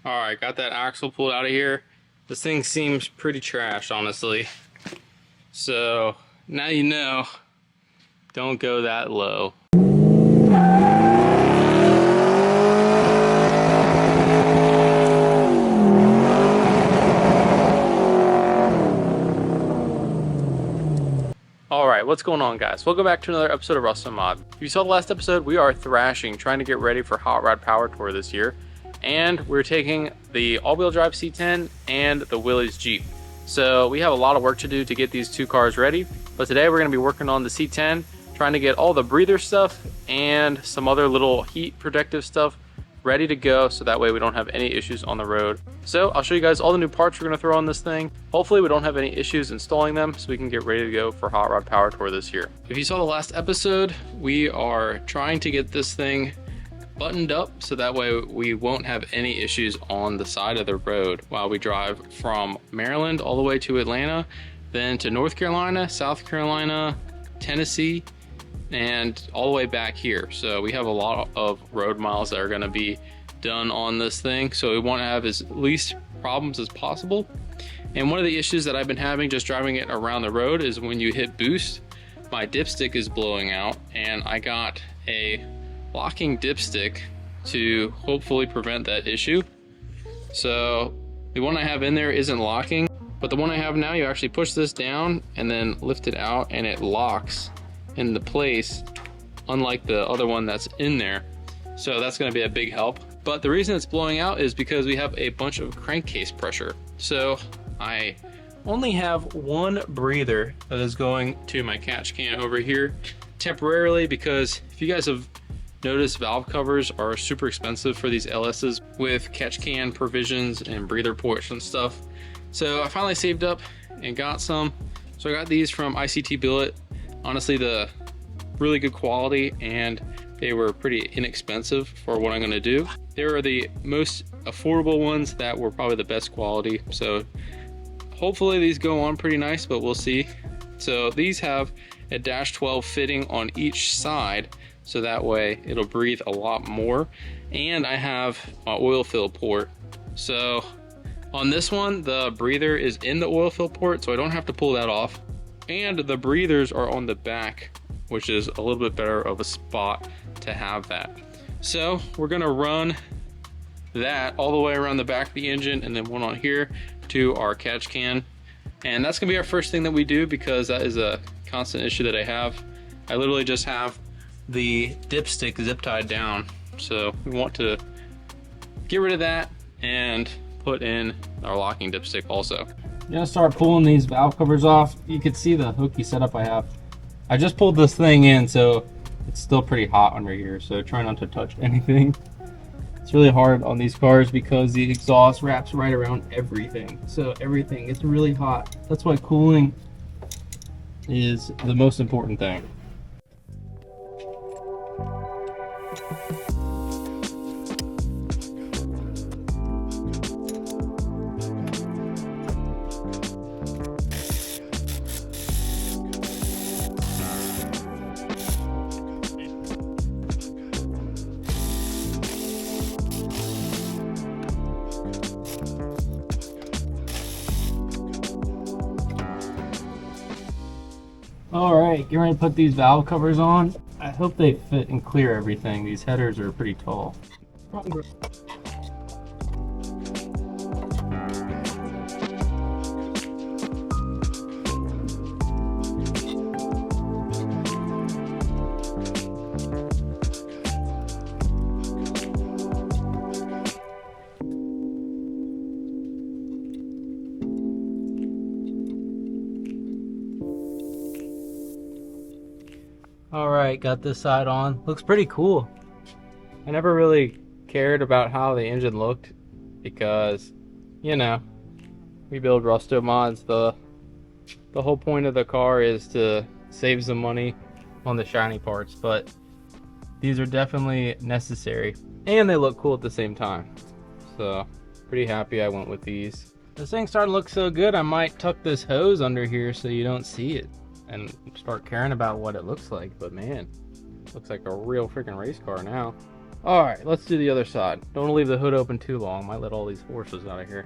Alright, got that axle pulled out of here. This thing seems pretty trash, honestly. So, now you know, don't go that low. Alright, what's going on, guys? Welcome back to another episode of Rustomod. If you saw the last episode, we are thrashing, trying to get ready for Hot Rod Power Tour this year. And we're taking the all-wheel drive C10 and the Willys Jeep. So we have a lot of work to do to get these two cars ready. But today we're going to be working on the C10, trying to get all the breather stuff and some other little heat protective stuff ready to go, so that way we don't have any issues on the road. So I'll show you guys all the new parts we're going to throw on this thing. Hopefully we don't have any issues installing them, so we can get ready to go for Hot Rod Power Tour this year. If you saw the last episode, we are trying to get this thing buttoned up so that way we won't have any issues on the side of the road while we drive from Maryland all the way to Atlanta, then to North Carolina, South Carolina, Tennessee, and all the way back here. So we have a lot of road miles that are going to be done on this thing, so we want to have as least problems as possible. And one of the issues that I've been having just driving it around the road is when you hit boost, my dipstick is blowing out, and I got a locking dipstick to hopefully prevent that issue. So the one I have in there isn't locking, but the one I have now, you actually push this down and then lift it out and it locks in the place, unlike the other one that's in there. So that's going to be a big help. But the reason it's blowing out is because we have a bunch of crankcase pressure. So I only have one breather that is going to my catch can over here temporarily, because if you guys have noticed, valve covers are super expensive for these LS's with catch can provisions and breather ports and stuff. So I finally saved up and got some. So I got these from ICT Billet. Honestly, the really good quality, and they were pretty inexpensive for what I'm going to do. They were the most affordable ones that were probably the best quality. So hopefully these go on pretty nice, but we'll see. So these have a dash 12 fitting on each side, so that way it'll breathe a lot more. And I have my oil fill port. So on this one, the breather is in the oil fill port, so I don't have to pull that off. And the breathers are on the back, which is a little bit better of a spot to have that. So we're gonna run that all the way around the back of the engine, and then one on here to our catch can. And that's gonna be our first thing that we do, because that is a constant issue that I have. I literally just have the dipstick zip tied down. So we want to get rid of that and put in our locking dipstick also. I'm gonna start pulling these valve covers off. You can see the hooky setup I have. I just pulled this thing in, so it's still pretty hot under here, so try not to touch anything. It's really hard on these cars because the exhaust wraps right around everything, so everything gets really hot. That's why cooling is the most important thing. Alright, getting ready to put these valve covers on. I hope they fit and clear everything. These headers are pretty tall. Alright, got this side on. Looks pretty cool. I never really cared about how the engine looked because, you know, we build Rustomods. The whole point of the car is to save some money on the shiny parts, but these are definitely necessary and they look cool at the same time. So pretty happy I went with these. This thing's starting to look so good, I might tuck this hose under here so you don't see it and start caring about what it looks like. But man, looks like a real freaking race car now. All right, let's do the other side. Don't want to leave the hood open too long. Might let all these horses out of here.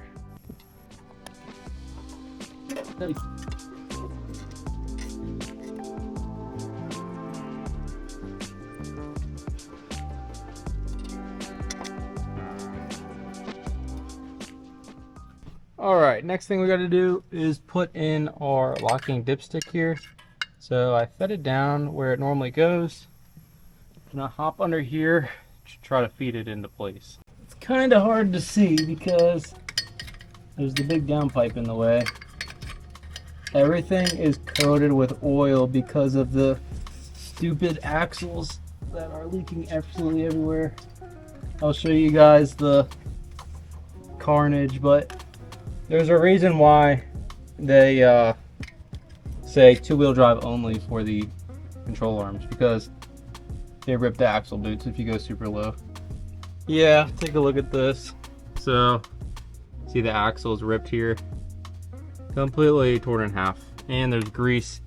All right, next thing we got to do is put in our locking dipstick here. So I fed it down where it normally goes. I'm gonna hop under here to try to feed it into place. It's kind of hard to see because there's the big downpipe in the way. Everything is coated with oil because of the stupid axles that are leaking absolutely everywhere. I'll show you guys the carnage, but there's a reason why they say two-wheel drive only for the control arms, because they rip the axle boots if you go super low. Yeah, take a look at this. So, see the axle's ripped here? Completely torn in half. And there's grease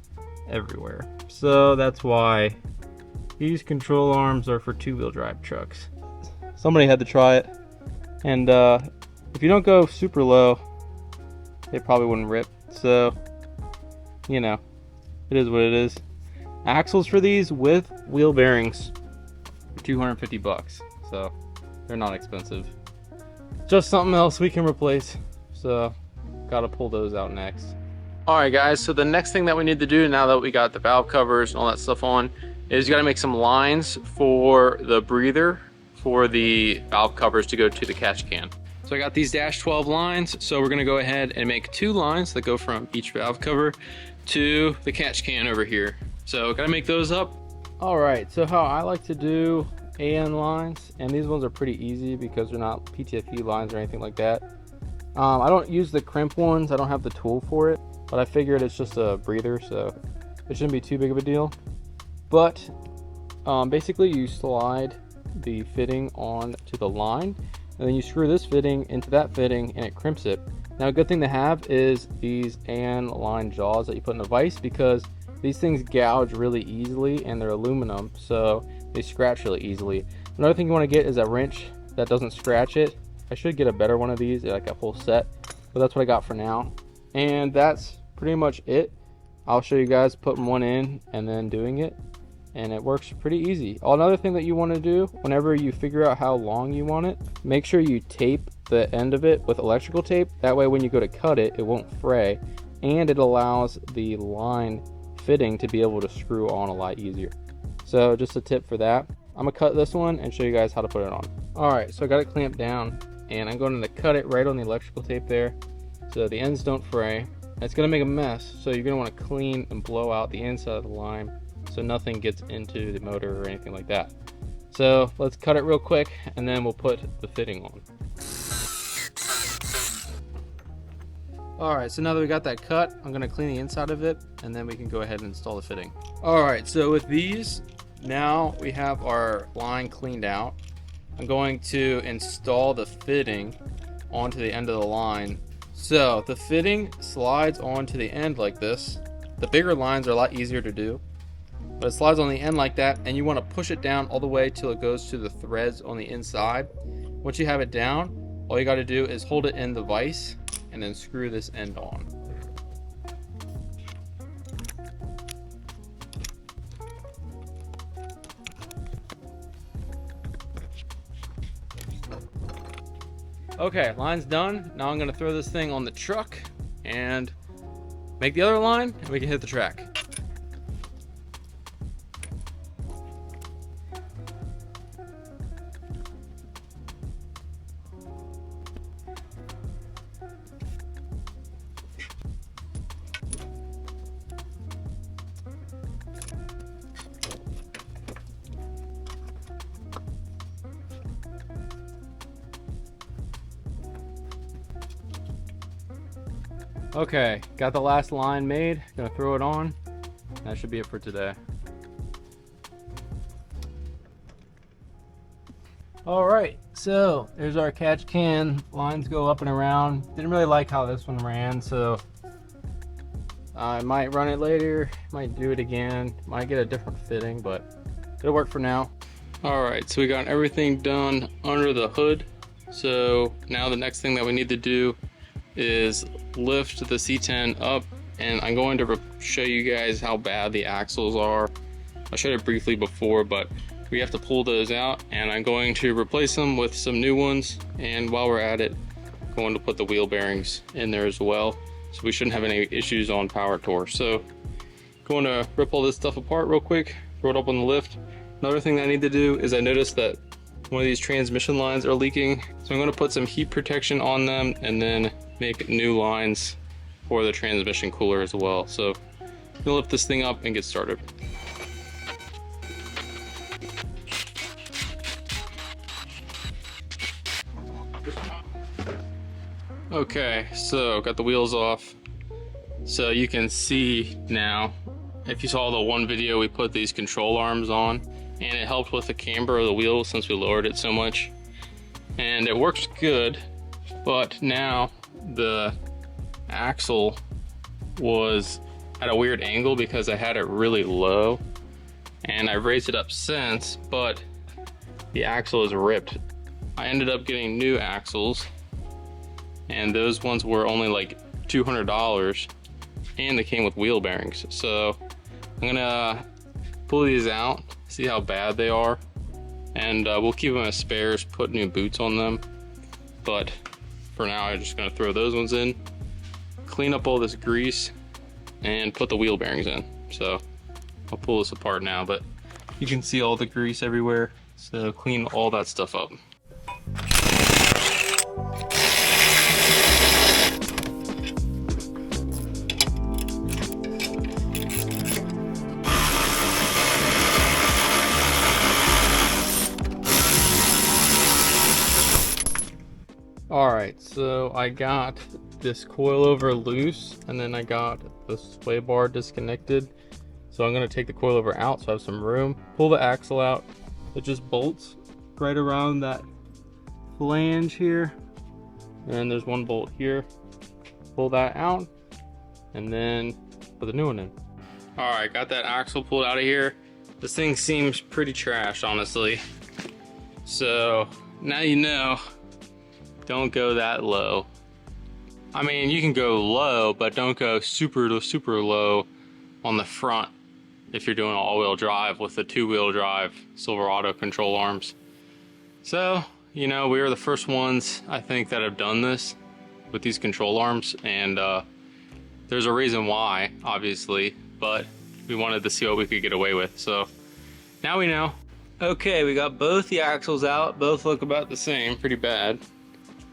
everywhere. So that's why these control arms are for two-wheel drive trucks. Somebody had to try it. And if you don't go super low, it probably wouldn't rip. So, you know, it is what it is. Axles for these with wheel bearings for 250 bucks. So they're not expensive. Just something else we can replace. So gotta pull those out next. All right guys, so the next thing that we need to do now that we got the valve covers and all that stuff on is you gotta make some lines for the breather for the valve covers to go to the catch can. So I got these dash 12 lines, so we're gonna go ahead and make 2 lines that go from each valve cover to the catch can over here. So gotta make those up. All right, so how I like to do AN lines, and these ones are pretty easy because they're not PTFE lines or anything like that. I don't use the crimp ones, I don't have the tool for it, but I figured it's just a breather, so it shouldn't be too big of a deal. But basically you slide the fitting on to the line, and then you screw this fitting into that fitting and it crimps it. Now a good thing to have is these AN line jaws that you put in the vise, because these things gouge really easily and they're aluminum, so they scratch really easily. Another thing you want to get is a wrench that doesn't scratch it. I should get a better one of these, like a whole set, but that's what I got for now. And that's pretty much it. I'll show you guys putting one in and then doing it, and it works pretty easy. Another thing that you want to do whenever you figure out how long you want it, make sure you tape the end of it with electrical tape. That way when you go to cut it, it won't fray, and it allows the line fitting to be able to screw on a lot easier. So just a tip for that. I'm gonna cut this one and show you guys how to put it on. All right, so I got it clamped down, and I'm going to cut it right on the electrical tape there so the ends don't fray. And it's gonna make a mess, so you're gonna want to clean and blow out the inside of the line so nothing gets into the motor or anything like that. So let's cut it real quick and then we'll put the fitting on. Alright, so now that we got that cut, I'm going to clean the inside of it and then we can go ahead and install the fitting. Alright, so with these, now we have our line cleaned out. I'm going to install the fitting onto the end of the line. So the fitting slides onto the end like this. The bigger lines are a lot easier to do, but it slides on the end like that, and you want to push it down all the way till it goes to the threads on the inside. Once you have it down, all you got to do is hold it in the vise and then screw this end on. Okay, line's done. Now I'm gonna throw this thing on the truck and make the other line and we can hit the track. Okay, got the last line made. Gonna throw it on. That should be it for today. All right, so there's our catch can. Lines go up and around. Didn't really like how this one ran, so I might run it later, might do it again, might get a different fitting, but it'll work for now. Alright, so we got everything done under the hood. So now the next thing that we need to do is lift the C10 up, and I'm going to show you guys how bad the axles are. I showed it briefly before, but we have to pull those out, and I'm going to replace them with some new ones. And while we're at it, I'm going to put the wheel bearings in there as well, so we shouldn't have any issues on power tour. So going to rip all this stuff apart real quick, throw it up on the lift. Another thing that I need to do is I noticed that one of these transmission lines are leaking, so I'm going to put some heat protection on them and then make new lines for the transmission cooler as well. So I'm gonna lift this thing up and get started. Okay, so got the wheels off. So you can see now, if you saw the one video, we put these control arms on, and it helped with the camber of the wheel since we lowered it so much. And it works good, but now the axle was at a weird angle because I had it really low, and I raised it up since, but the axle is ripped. I ended up getting new axles, and those ones were only like $200, and they came with wheel bearings. So I'm gonna pull these out, see how bad they are, and we'll keep them as spares, put new boots on them. But for now, I'm just gonna throw those ones in, clean up all this grease, and put the wheel bearings in. So I'll pull this apart now, but you can see all the grease everywhere. So clean all that stuff up. Alright, so I got this coilover loose, and then I got the sway bar disconnected. So I'm going to take the coilover out so I have some room. Pull the axle out. It just bolts right around that flange here. And there's one bolt here. Pull that out, and then put the new one in. Alright, got that axle pulled out of here. This thing seems pretty trash, honestly. So now you know. Don't go that low. I mean, you can go low, but don't go super low on the front if you're doing all-wheel drive with the two-wheel drive Silverado control arms. So, you know, we are the first ones, I think, that have done this with these control arms, and there's a reason why, obviously, but we wanted to see what we could get away with, so now we know. Okay, we got both the axles out. Both look about the same, pretty bad.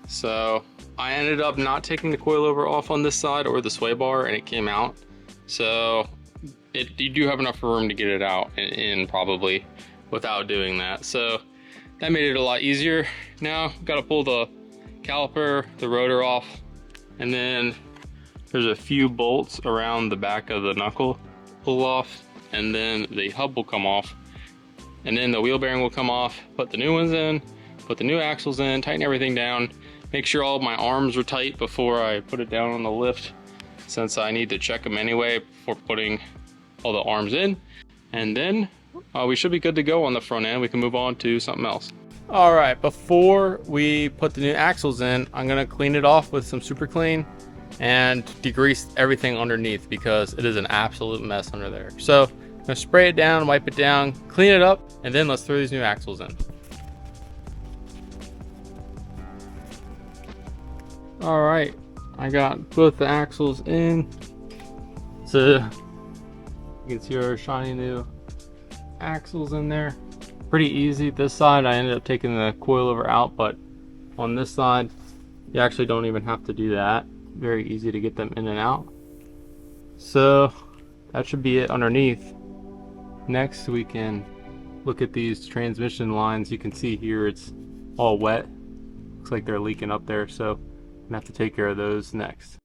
So I ended up not taking the coilover off on this side or the sway bar, and it came out. So you do have enough room to get it out and in probably without doing that. So that made it a lot easier. Now got to pull the caliper, the rotor off, and then there's a few bolts around the back of the knuckle. Pull off, and then the hub will come off, and then the wheel bearing will come off. Put the new ones in, put the new axles in, tighten everything down. Make sure all of my arms are tight before I put it down on the lift, since I need to check them anyway before putting all the arms in. And then we should be good to go on the front end. We can move on to something else. All right, before we put the new axles in, I'm gonna clean it off with some super clean and degrease everything underneath because it is an absolute mess under there. So I'm gonna spray it down, wipe it down, clean it up, and then let's throw these new axles in. All right, I got both the axles in. So you can see our shiny new axles in there. Pretty easy. This side I ended up taking the coilover out, but on this side you actually don't even have to do that. Very easy to get them in and out. So that should be it underneath. Next we can look at these transmission lines. You can see here it's all wet. Looks like they're leaking up there, so I'm gonna have to take care of those next.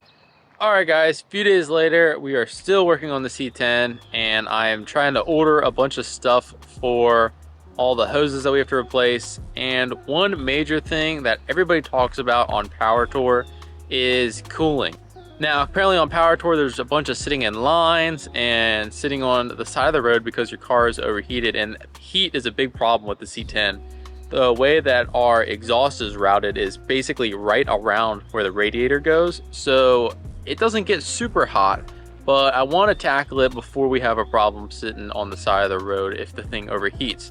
Alright guys, a few days later, we are still working on the C10, and I am trying to order a bunch of stuff for all the hoses that we have to replace. And one major thing that everybody talks about on Power Tour is cooling. Now, apparently on Power Tour, there's a bunch of sitting in lines and sitting on the side of the road because your car is overheated, and heat is a big problem with the C10. The way that our exhaust is routed is basically right around where the radiator goes, so it doesn't get super hot, but I want to tackle it before we have a problem sitting on the side of the road if the thing overheats.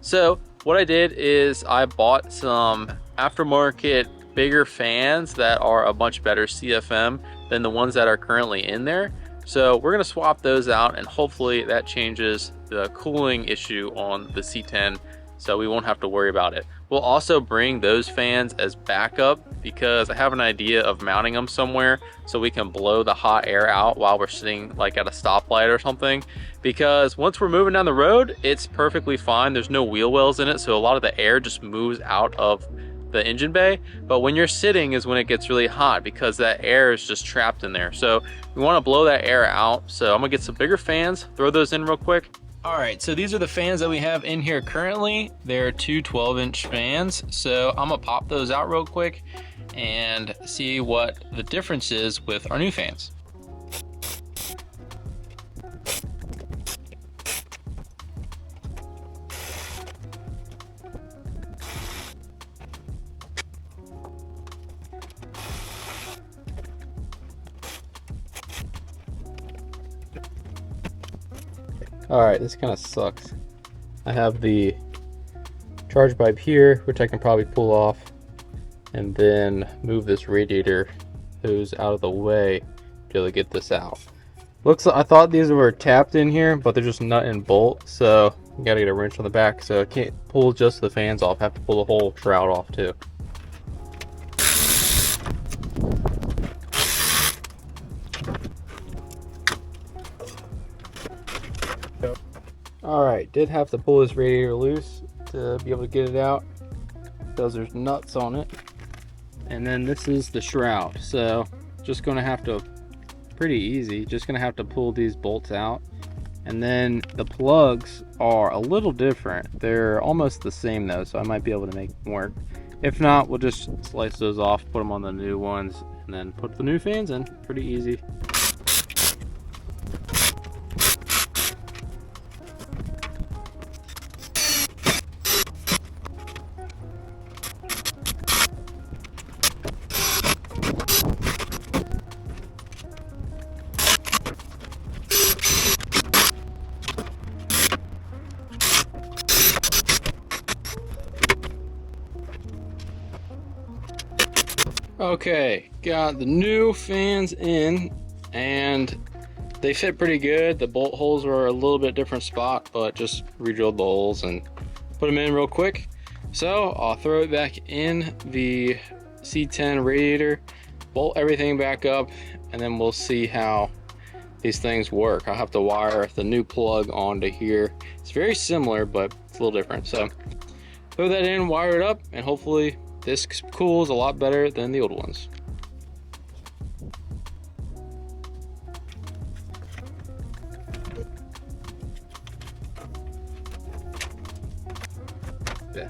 So what I did is I bought some aftermarket bigger fans that are a much better CFM than the ones that are currently in there. So we're going to swap those out, and hopefully that changes the cooling issue on the C10, so we won't have to worry about it. We'll also bring those fans as backup because I have an idea of mounting them somewhere so we can blow the hot air out while we're sitting like at a stoplight or something. Because once we're moving down the road, it's perfectly fine. There's no wheel wells in it, so a lot of the air just moves out of the engine bay. But when you're sitting is when it gets really hot because that air is just trapped in there. So we want to blow that air out. So I'm gonna get some bigger fans, throw those in real quick. All right, so these are the fans that we have in here currently. They're two 12-inch fans. So I'm gonna pop those out real quick and see what the difference is with our new fans. Alright, this kind of sucks. I have the charge pipe here, which I can probably pull off, and then move this radiator hose out of the way to be able to get this out. Looks like I thought these were tapped in here, but they're just nut and bolt, so you gotta get a wrench on the back, so I can't pull just the fans off, I have to pull the whole shroud off too. Alright, did have to pull this radiator loose to be able to get it out because there's nuts on it. And then this is the shroud, so just gonna have to, pretty easy, just gonna have to pull these bolts out. And then the plugs are a little different. They're almost the same though, so I might be able to make them work. If not, we'll just slice those off, put them on the new ones, and then put the new fans in. Pretty easy. Okay, got the new fans in and they fit pretty good. The bolt holes were a little bit different spot, but just re-drilled the holes and put them in real quick. So I'll throw it back in the C10 radiator, bolt everything back up, and then we'll see how these things work. I'll have to wire the new plug onto here. It's very similar, but it's a little different. So throw that in, wire it up, and hopefully this cools a lot better than the old ones. Yeah.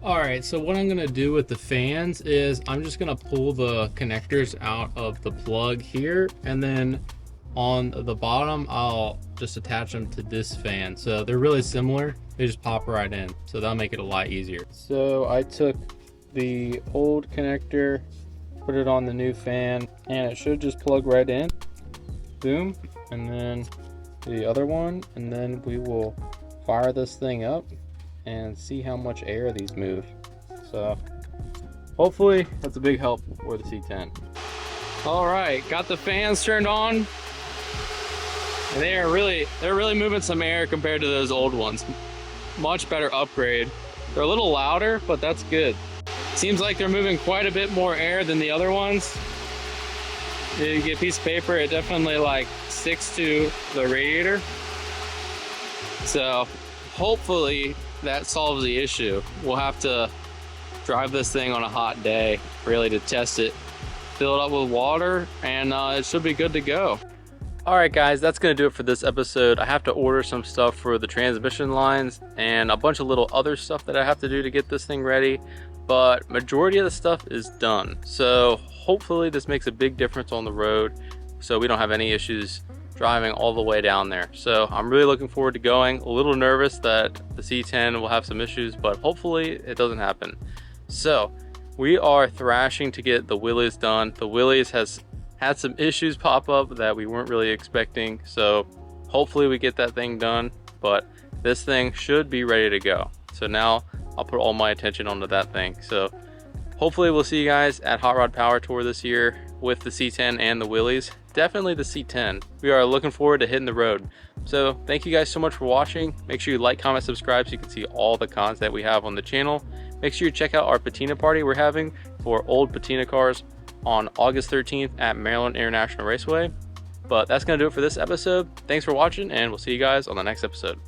Alright, so what I'm going to do with the fans is I'm just going to pull the connectors out of the plug here, and then on the bottom I'll just attach them to this fan. So they're really similar, they just pop right in, so that'll make it a lot easier. So I took the old connector, put it on the new fan, and it should just plug right in. Boom, and then the other one, and then we will fire this thing up and see how much air these move. So hopefully that's a big help for the C10. All right, got the fans turned on, and they're really moving some air compared to those old ones. Much better upgrade. They're a little louder, but that's good. Seems like they're moving quite a bit more air than the other ones. You get a piece of paper, it definitely like sticks to the radiator. So hopefully that solves the issue. We'll have to drive this thing on a hot day really to test it fill it up with water, and it should be good to go. Alright guys, that's going to do it for this episode. I have to order some stuff for the transmission lines and a bunch of little other stuff that I have to do to get this thing ready, but majority of the stuff is done. So hopefully this makes a big difference on the road so we don't have any issues driving all the way down there. So I'm really looking forward to going. A little nervous that the C10 will have some issues, but hopefully it doesn't happen. So we are thrashing to get the Willys done. The Willys has had some issues pop up that we weren't really expecting, so hopefully we get that thing done, but this thing should be ready to go. So now I'll put all my attention onto that thing. So hopefully we'll see you guys at Hot Rod Power Tour this year with the C10 and the Willys. Definitely the C10. We are looking forward to hitting the road. So thank you guys so much for watching. Make sure you like, comment, subscribe so you can see all the content we have on the channel. Make sure you check out our Patina party we're having for old Patina cars on August 13th at Maryland International Raceway. But that's going to do it for this episode. Thanks for watching, and we'll see you guys on the next episode.